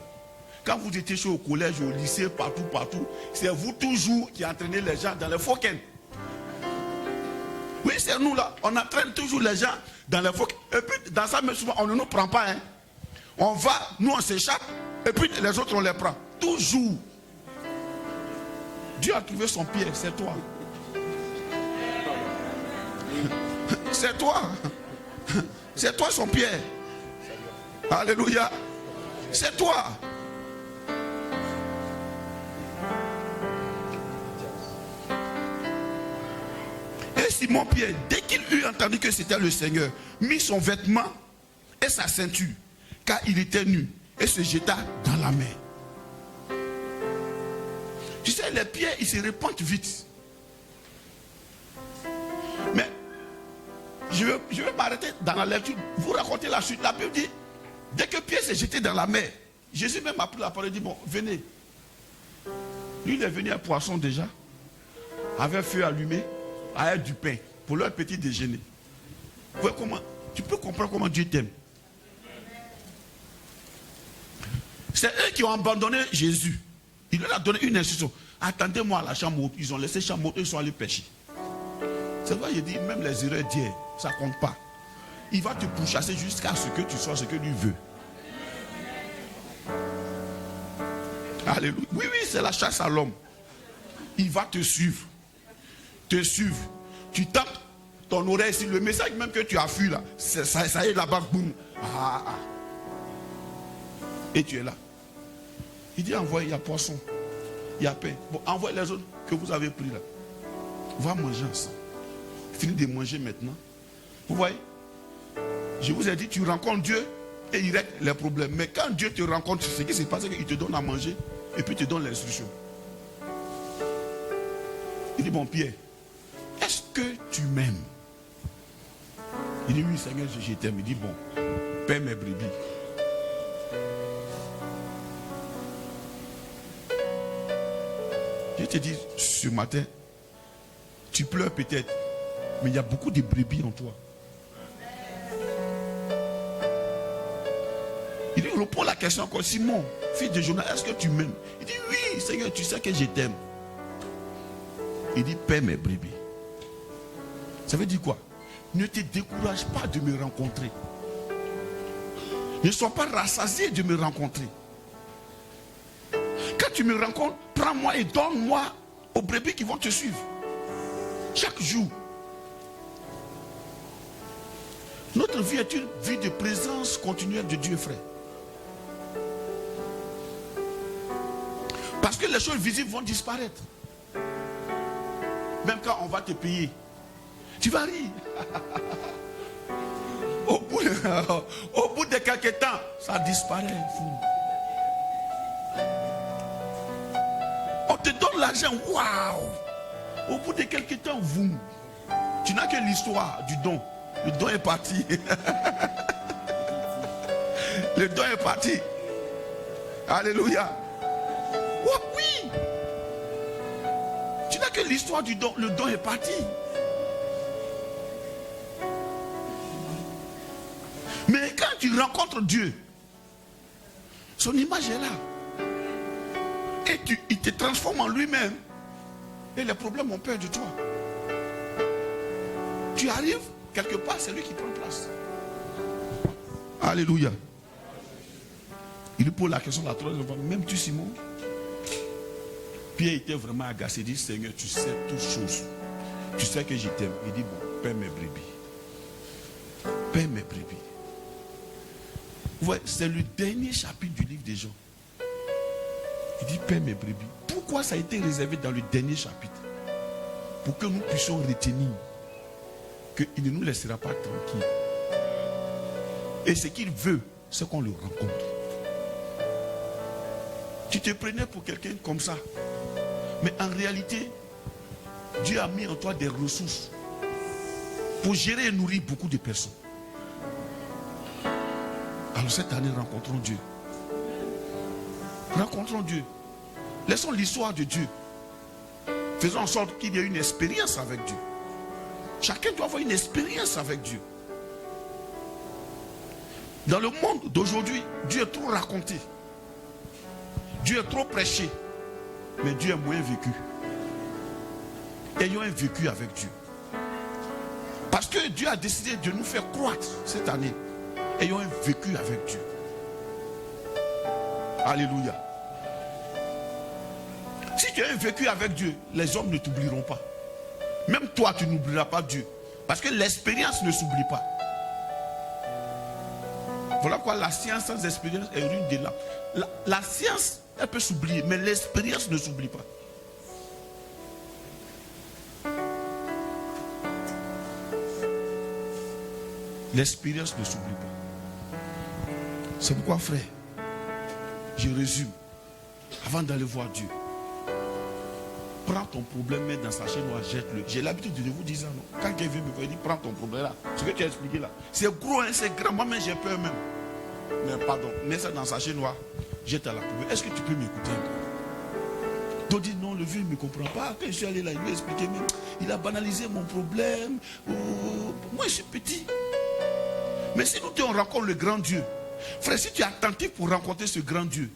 quand vous étiez au collège, au lycée, partout, c'est vous toujours qui entraînez les gens dans les Fokken. Oui, c'est nous là. On entraîne toujours les gens dans les Fokken. Et puis, dans ça, même souvent, on ne nous prend pas. Hein. On va, nous, on s'échappe. Et puis, les autres, on les prend. Toujours. Dieu a trouvé son pied, c'est toi. C'est toi. C'est toi son pied. Alléluia. C'est toi. Et Simon-Pierre, dès qu'il eut entendu que c'était le Seigneur, mit son vêtement et sa ceinture, car il était nu, et se jeta dans la mer. Tu sais, les pierres, ils se répandent vite. Mais, je vais m'arrêter dans la lecture, vous raconter la suite. La Bible dit, dès que Pierre s'est jeté dans la mer, Jésus même a pris la parole et dit, bon, venez. Lui, il est venu à poisson déjà, avec feu allumé, avec du pain, pour leur petit déjeuner. Tu peux comprendre comment Dieu t'aime. C'est eux qui ont abandonné Jésus. Il leur a donné une instruction. Attendez-moi à la chambre haute. Ils ont laissé la chambre haute et ils sont allés pêcher. C'est vrai, je dis, même les erreurs d'hier, ça ne compte pas. Il va te pourchasser jusqu'à ce que tu sois ce que lui veut. Alléluia. Oui, c'est la chasse à l'homme. Il va te suivre. Te suivre. Tu tapes ton oreille sur le message même que tu as fui là. Ça y est là-bas, boum. Et tu es là. Il dit, envoie, il y a poisson, il y a pain. Bon, envoie les autres que vous avez pris là. Va manger ensemble. Finis de manger maintenant. Vous voyez, je vous ai dit, tu rencontres Dieu et il règle les problèmes. Mais quand Dieu te rencontre, ce qui se passe, c'est qu'il te donne à manger et puis il te donne l'instruction. Il dit, bon Pierre, est-ce que tu m'aimes? Il dit, oui Seigneur, je t'aime. Il dit, bon, paie mes brebis. Je te dis, ce matin, tu pleures peut-être, mais il y a beaucoup de brebis en toi. Il répond la question encore, Simon, fils de Jonas, est-ce que tu m'aimes? Il dit, oui, Seigneur, tu sais que je t'aime. Il dit, paie mes brebis. Ça veut dire quoi? Ne te décourage pas de me rencontrer. Ne sois pas rassasié de me rencontrer. Quand tu me rencontres, prends-moi et donne-moi aux brebis qui vont te suivre. Chaque jour. Notre vie est une vie de présence continuelle de Dieu, frère. Parce que les choses visibles vont disparaître. Même quand on va te payer, tu vas rire. Au bout de quelques temps, ça disparaît. On te donne l'argent, waouh! Au bout de quelques temps, tu n'as que l'histoire du don. Le don est parti. Le don est parti. Alléluia. Oh, oui. Tu n'as que l'histoire du don. Le don est parti. Mais quand tu rencontres Dieu, son image est là. Et il te transforme en lui-même. Et les problèmes ont peur de toi. Tu arrives, quelque part, c'est lui qui prend place. Alléluia. Il lui pose la question de la troisième fois. Même tu, Simon? Pierre était vraiment agacé. Il dit, Seigneur, tu sais toutes choses. Tu sais que je t'aime. Il dit, bon, paie mes brebis. Paie mes brebis. Ouais, c'est le dernier chapitre du livre des Jean. Il dit, Père mes brebis. Pourquoi ça a été réservé dans le dernier chapitre? Pour que nous puissions retenir qu'il ne nous laissera pas tranquilles. Et ce qu'il veut, c'est qu'on le rencontre. Tu te prenais pour quelqu'un comme ça. Mais en réalité, Dieu a mis en toi des ressources pour gérer et nourrir beaucoup de personnes. Alors cette année, rencontrons Dieu. Rencontrons Dieu. Laissons l'histoire de Dieu. Faisons en sorte qu'il y ait une expérience avec Dieu. Chacun doit avoir une expérience avec Dieu. Dans le monde d'aujourd'hui, Dieu est trop raconté. Dieu est trop prêché. Mais Dieu est moins vécu. Ayons un vécu avec Dieu. Parce que Dieu a décidé de nous faire croître cette année. Ayons un vécu avec Dieu. Alléluia. Si tu as un vécu avec Dieu, les hommes ne t'oublieront pas. Même toi, tu n'oublieras pas Dieu. Parce que l'expérience ne s'oublie pas. Voilà quoi, la science sans expérience est une des lames. La science, elle peut s'oublier, mais l'expérience ne s'oublie pas. L'expérience ne s'oublie pas. C'est pourquoi, frère, je résume. Avant d'aller voir Dieu, prends ton problème, mets dans sa chaîne noire, jette-le. J'ai l'habitude de vous dire ça, non? Quand quelqu'un vient me faire, il dit, prends ton problème là. Ce que tu as expliqué là, c'est gros, hein, c'est grand. Moi-même, j'ai peur même. Mais pardon, mets ça dans sa chaîne noire, jette à la poubelle. Est-ce que tu peux m'écouter un peu? Donc dit non, le vieux ne me comprend pas. Quand je suis allé là, il lui a expliqué même. Il a banalisé mon problème. Moi, je suis petit. Mais si nous on rencontre le grand Dieu, frère, si tu es attentif pour rencontrer ce grand Dieu,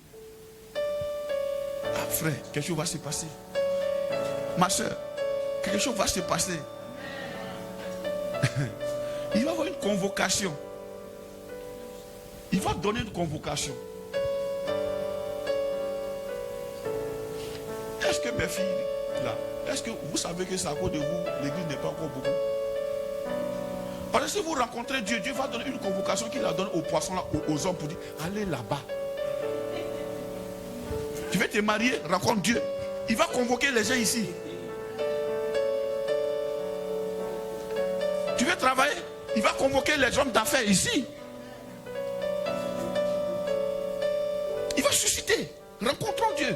ah frère, quelque chose va se passer. Ma soeur, quelque chose va se passer. Il va y avoir une convocation. Il va donner une convocation. Est-ce que mes filles, là, est-ce que vous savez que c'est à cause de vous, l'église n'est pas encore beaucoup? Parce que si vous rencontrez Dieu, Dieu va donner une convocation qu'il la donne aux poissons, là, aux hommes pour dire, allez là-bas. Tu veux te marier, rencontre Dieu. Il va convoquer les gens ici. Tu veux travailler, il va convoquer les hommes d'affaires ici. Il va susciter. Rencontrons Dieu.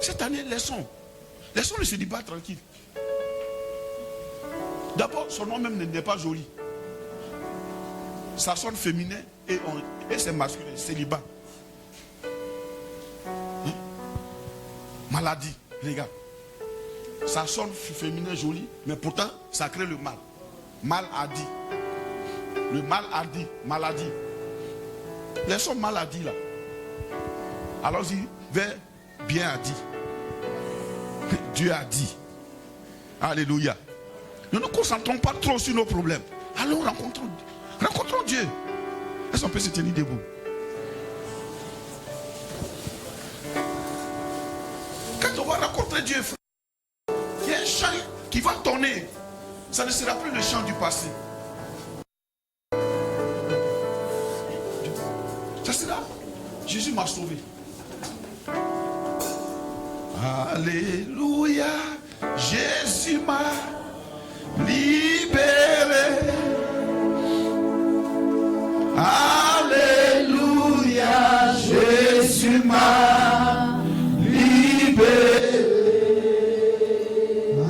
Cette année, laissons le célibat tranquille. D'abord, son nom même n'est pas joli. Ça sonne féminin et c'est masculin, célibat. Hein? Maladie, regarde. Ça sonne féminin joli, mais pourtant, ça crée le mal. Maladie. Le mal a dit, maladie. Laissons maladie là. Allons-y vers bien a dit. Dieu a dit. Alléluia. Ne nous concentrons pas trop sur nos problèmes. Allons rencontrons Dieu. Est-ce qu'on peut se tenir debout? Quand on va rencontrer Dieu, frère, il y a un chant qui va tourner. Ça ne sera plus le chant du passé. Ça sera Jésus m'a sauvé. Alléluia, Jésus m'a libéré. Alléluia, Jésus m'a libéré.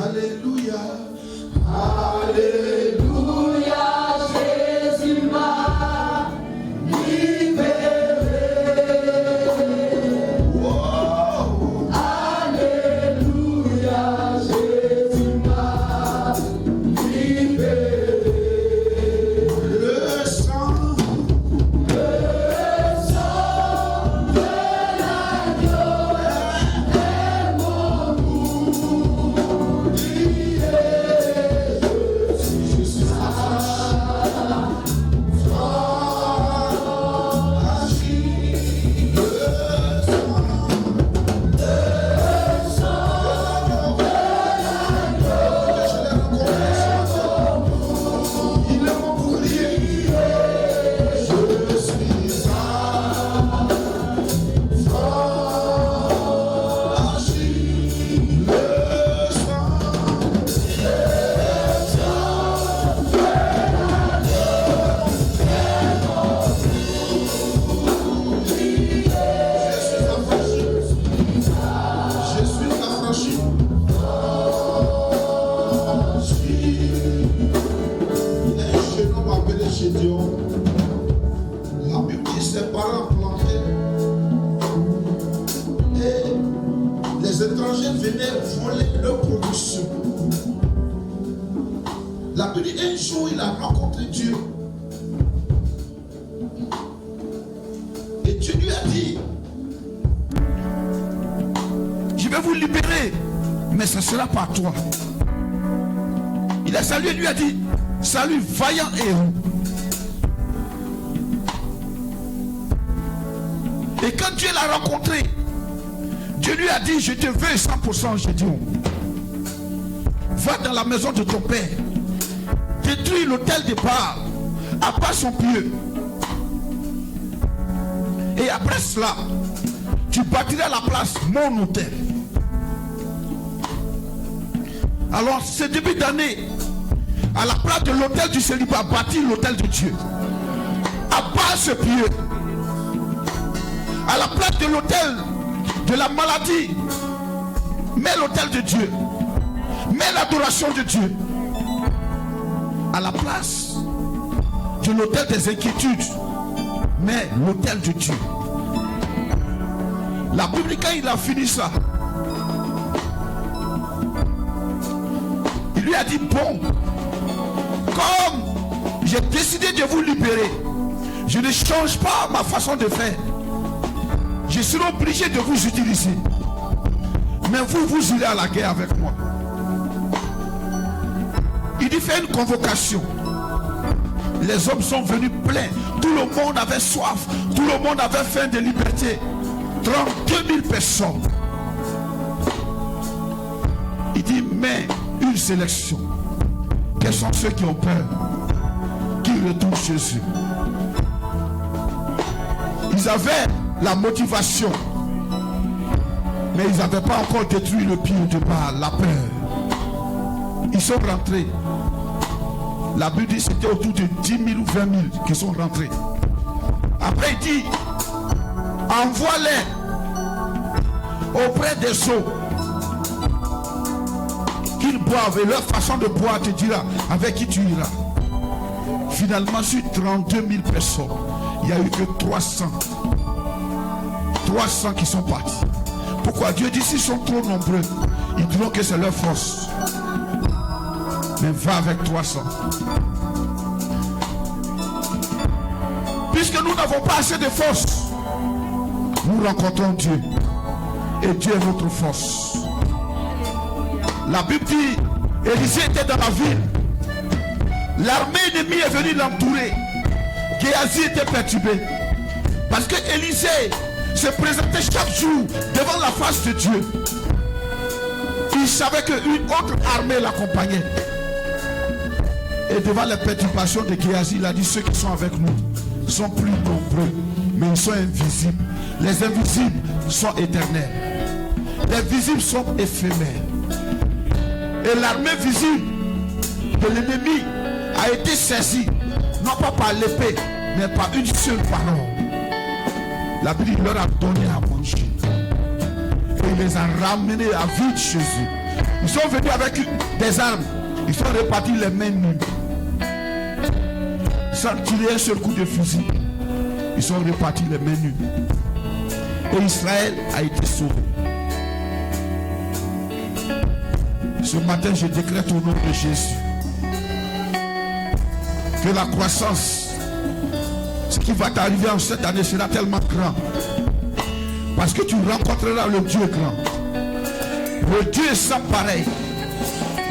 Alléluia, Alléluia, Jésus m'a libéré. Wow. Alléluia, Jésus m'a libéré. Le sang de l'agneau est mon bouclier. Je suis de Gédéon, la Bible dit ses parents plantaient et les étrangers venaient voler leur production. La Bible dit un jour il a rencontré Dieu. Et Dieu lui a dit, je vais vous libérer, mais ce sera pas toi. Il a salué, lui a dit, salut vaillant héros. Et quand Dieu l'a rencontré, Dieu lui a dit, je te veux 100%, Gédéon. Va dans la maison de ton père, détruis l'autel de Baal, abat son pieu. Et après cela, tu bâtiras à la place mon autel. Alors, ce début d'année, à la place de l'autel du célibat, bâtir l'autel de Dieu. Abat ce pieu. À la place de l'autel de la maladie, mets l'autel de Dieu. Mets l'adoration de Dieu. À la place de l'autel des inquiétudes, mets l'autel de Dieu. La Bible, quand il a fini ça, il lui a dit, bon, comme j'ai décidé de vous libérer, je ne change pas ma façon de faire. Je serai obligé de vous utiliser. Mais vous irez à la guerre avec moi. Il dit, fait une convocation. Les hommes sont venus pleins. Tout le monde avait soif. Tout le monde avait faim de liberté. 32 000 personnes. Il dit, mais une sélection. Quels sont ceux qui ont peur, qui retournent chez eux? Ils avaient la motivation, mais ils n'avaient pas encore détruit le pied de Baal, la peur. Ils sont rentrés. La Bible dit c'était autour de 10 000 ou 20 000 qui sont rentrés. Après il dit, envoie-les auprès des eaux, qu'ils boivent, et leur façon de boire te dira avec qui tu iras. Finalement, sur 32 000 personnes, il n'y a eu que 300 qui sont partis. Pourquoi? Dieu dit, s'ils sont trop nombreux, ils diront que c'est leur force. Mais va avec 300. Puisque nous n'avons pas assez de force, nous rencontrons Dieu. Et Dieu est notre force. La Bible dit, Élisée était dans la ville. L'armée ennemie est venue l'entourer. Géasi était perturbé. Parce que Élisée se présentait chaque jour devant la face de Dieu. Il savait qu'une autre armée l'accompagnait. Et devant les perturbations de Géasi, il a dit, ceux qui sont avec nous sont plus nombreux, mais ils sont invisibles. Les invisibles sont éternels. Les visibles sont éphémères. Et l'armée visible de l'ennemi a été saisie, non pas par l'épée, mais par une seule parole. La Bible leur a donné à manger. Et il les a ramenés à vide chez eux. Ils sont venus avec des armes. Ils sont repartis les mains nues. Sans tirer un seul coup de fusil. Ils sont repartis les mains nues. Et Israël a été sauvé. Ce matin, je décrète au nom de Jésus que la croissance, ce qui va t'arriver en cette année sera tellement grand. Parce que tu rencontreras le Dieu grand. Le Dieu sans pareil.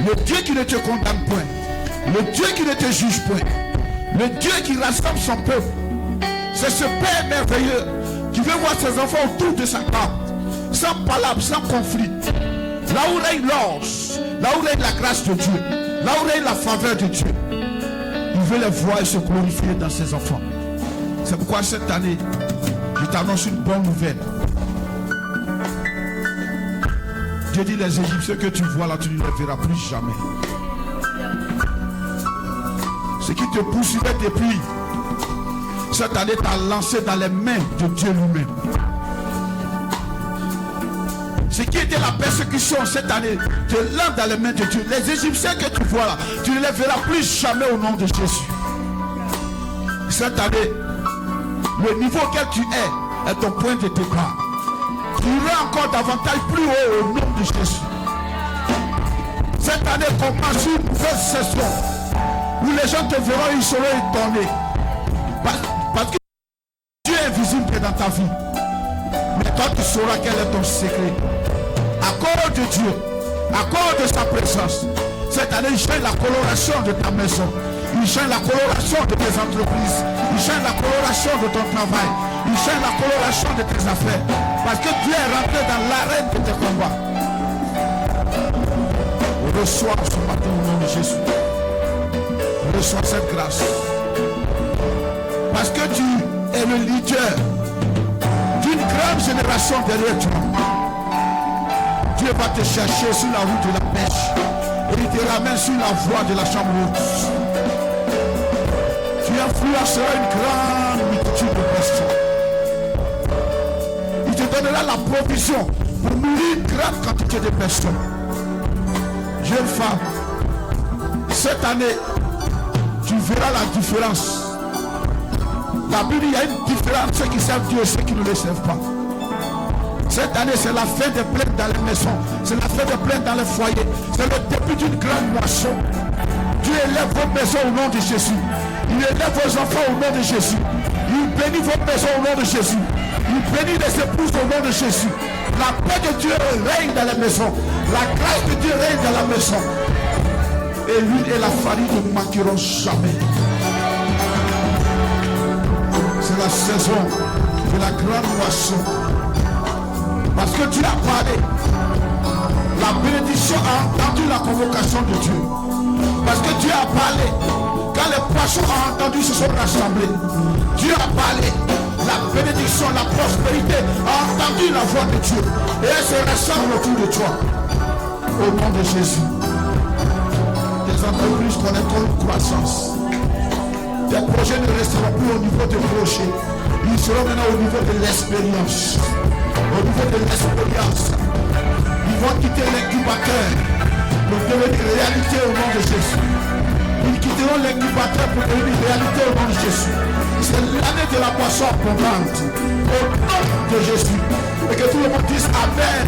Le Dieu qui ne te condamne point. Le Dieu qui ne te juge point. Le Dieu qui rassemble son peuple. C'est ce Père merveilleux qui veut voir ses enfants autour de sa table. Sans palabre, sans conflit. Là où règne l'ange, là où règne la grâce de Dieu, là où règne la faveur de Dieu. Il veut les voir et se glorifier dans ses enfants. C'est pourquoi cette année, je t'annonce une bonne nouvelle. Dieu dit, les Égyptiens que tu vois là, tu ne les verras plus jamais. Ce qui te poursuivait depuis cette année t'a lancé dans les mains de Dieu lui-même. Ce qui était la persécution cette année te lance dans les mains de Dieu. Les Égyptiens que tu vois là, tu ne les verras plus jamais au nom de Jésus. Cette année, le niveau auquel tu es ton point de départ. Tu iras encore davantage plus haut au nom de Jésus. Cette année commence une nouvelle saison où les gens te verront, ils seront étonnés. Parce que Dieu est invisible dans ta vie. Mais toi, tu sauras quel est ton secret. À cause de Dieu, à cause de sa présence, cette année, il change la coloration de ta maison. Il change la coloration de tes entreprises. Il change la coloration de ton travail. Il change la coloration de tes affaires. Parce que Dieu est rentré dans l'arène de tes combats. Reçois ce matin au nom de Jésus. Reçois cette grâce. Parce que tu es le leader d'une grande génération derrière toi. Dieu va te chercher sur la route de la pêche. Et il te ramène sur la voie de la chambre haute. Tu influenceras une grande multitude de personnes. Il te donnera la provision pour nourrir une grande quantité de personnes. Jeune femme, cette année, tu verras la différence. La Bible, il y a une différence, ceux qui servent Dieu et ceux qui ne le servent pas. Cette année, c'est la fin des plaintes dans les maisons. C'est la fin des plaintes dans les foyers. C'est le début d'une grande moisson. Dieu élève vos maisons au nom de Jésus. Il élève vos enfants au nom de Jésus. Il bénit vos maisons au nom de Jésus. Il bénit les épouses au nom de Jésus. La paix de Dieu règne dans les maisons. La grâce de Dieu règne dans la maison. Et l'huile et la farine ne manqueront jamais. C'est la saison de la grande moisson. Parce que Dieu a parlé. La bénédiction a entendu la convocation de Dieu. Parce que Dieu a parlé. Quand les poissons ont entendu, se sont rassemblés. Dieu a parlé. La bénédiction, la prospérité a entendu la voix de Dieu. Et elle se rassemble autour de toi. Au nom de Jésus. Tes entreprises connaîtront une croissance. Tes projets ne resteront plus au niveau de projets. Ils seront maintenant au niveau de l'expérience. Au niveau de l'expérience. Ils vont quitter l'incubateur pour devenir réalité au nom de Jésus. Ils quitteront l'incubateur pour devenir réalité au nom de Jésus. C'est l'année de la poisson abondante. Au nom de Jésus. Et que tout le monde dise Amen.